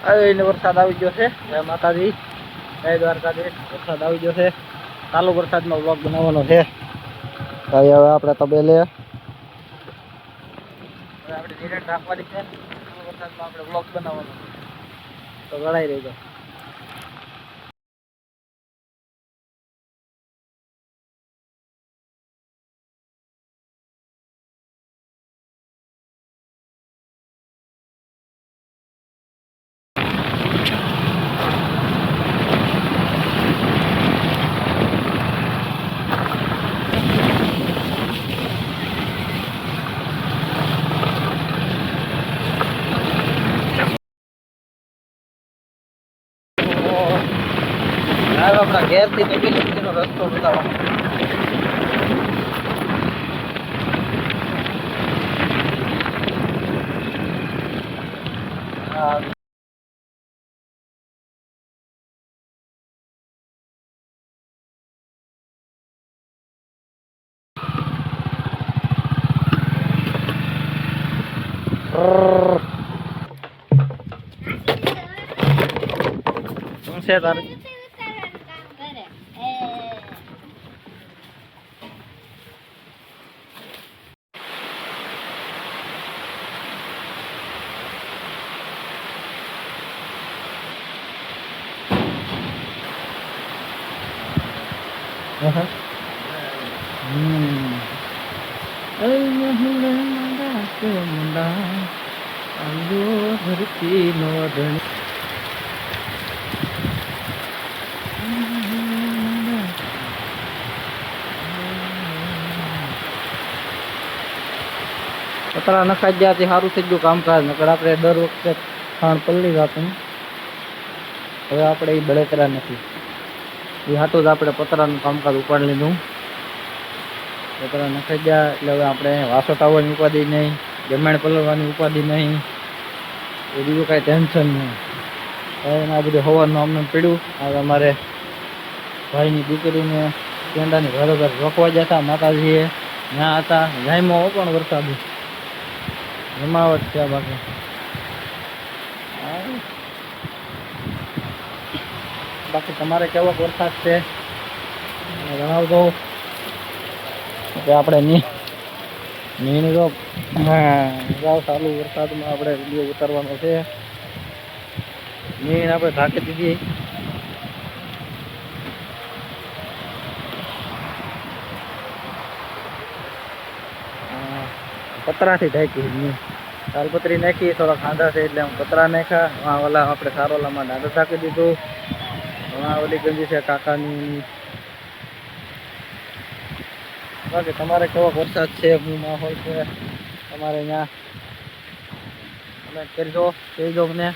આવીને વરસાદ આવી ગયો છે. જય માતાજી, જય દ્વારકાધીશ. વરસાદ આવી ગયો છે. ચાલુ વરસાદનો વ્લોગ બનાવવાનો છે. હવે આપણે તબેલે આપણે નિરણ રાખવાની છે. ચાલુ વરસાદમાં આપણે વ્લોગ બનાવવાનો છે, તો ગળાઈ રહેજો. આપણા ઘેરથી તબેલેનો રસ્તો બતાવો. શું છે તારે? ધરતી નો ધણી પતરા નખાઈ ગયા સારું થઈ ગયું કામકાજ. નકર આપણે દર વખતે ખાણ પલ્લી જતું. હવે આપણે એ બળતરા નથી, એ હાટું જ આપણે પતરાનું કામકાજ ઉપાડી લીધું. પતરા નખાઈ ગયા એટલે હવે આપણે વાસો ટાવરની ઉપાધિ નહીં, જમાણ પલળવાની ઉપાધિ નહીં, એ બીજું કાંઈ ટેન્શન નહીં. હવે આ બધું હવાનું અમને પીડ્યું. હવે અમારે ભાઈની દીકરીને કેંડાની ઘરે ઘર રોકવા ગયા હતા. માતાજીએ ત્યાં હતા, જાયમાં પણ વરસાદ જમાવટ છે. બાકી બાકી તમારે કેવો વરસાદ છે જણાવજો. કે આપણે નીણ જો ચાલુ વરસાદમાં આપણે વિડીયો ઉતારવાનો છે. નીણ આપણે ઢાંકી દીધી. પતરાથી ઢાંકી નીણ, તાલપત્રી નાખી, થોડા ખાંધા છે એટલે પતરા નાખ્યા. ઓલા આપણે સારોલામાં દાદા ઢાંકી દીધું. ઓલી ગંજી છે કાકાની. બાકી તમારે કેવો વરસાદ છે, હું માહોલ છે તમારે ત્યાં કમેન્ટ કરજો, કહેજો મને.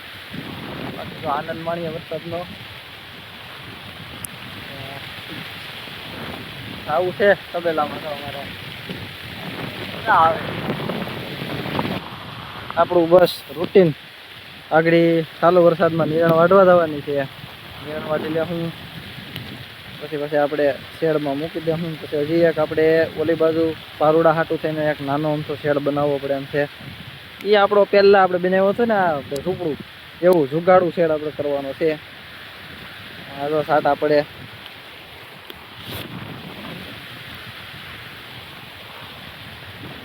બાકી તો આનંદ માણીએ વરસાદનો. આવું છે તબેલામાં તો અમારે આવે આપણું બસ રૂટીન. આગળ ચાલુ વરસાદમાં નિરણ વાઢવા જવાની છે. નિરણ વાઢી લે હું પછી આપણે શેડમાં મૂકી દે હું. પછી હજી એક આપણે ઓલી બાજુ પારુડા હાટું થઈને એક નાનો અમથો શેડ બનાવવો પડે એમ છે. એ આપણો પહેલાં આપણે બનાવ્યો હતો ને આ ઝૂંપડું, એવું જુગાડું શેડ આપણે કરવાનો છે. આ તો સાટ આપણે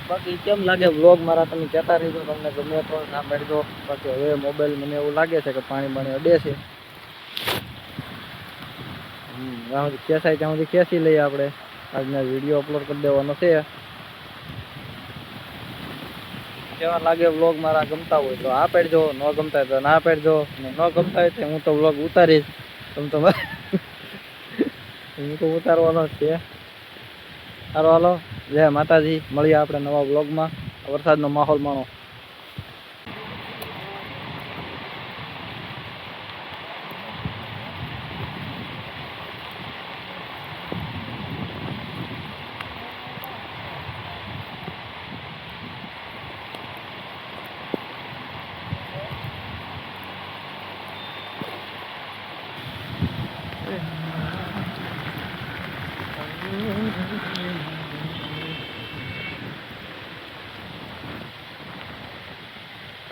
બાકી કેમ લાગે વ્લોગ મારા તમે કહેતા રહીજો. તમને ગમે તો સાંભળજો. બાકી હવે મોબાઈલ મને એવું લાગે છે કે પાણી અડે છે. ત્યાં સુધી ખેંચાય ત્યાં સુધી ખેંચી લઈએ. આપણે આજના વિડીયો અપલોડ કરી દેવાનો છે. કેવા લાગે વ્લોગ મારા ગમતા હોય તો આ પેડજો, ન ગમતા હોય તો ના પેડજો. ન ગમતા હોય તો હું તો વ્લોગ ઉતારીશ. હું તો ઉતારવાનો જ છે. સારો હાલો, જય માતાજી. મળીએ આપણે નવા વ્લોગમાં. વરસાદનો માહોલ માણો.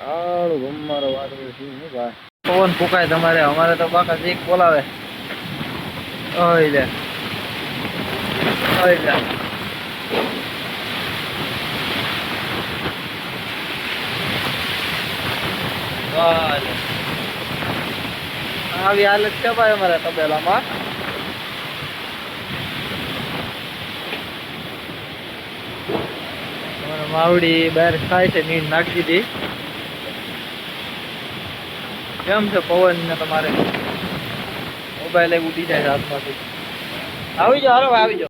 કાળું ગમ્મારો વાદળું છે ભાઈ. પવન ફૂંકાય તમારે, અમારે તો બાકા ચીક બોલાવે. ઓય લે ઓય લે. આવી હાલત છે ભાઈ અમારે તબેલામાં. માવડી બહાર ખાય છે, નીંદ નાખી દીધી. કેમ છે પવન ને તમારે? મોબાઈલ ઉડી જાય હાથમાંથી. આવી જાઓ, હાલો આવી જાઓ.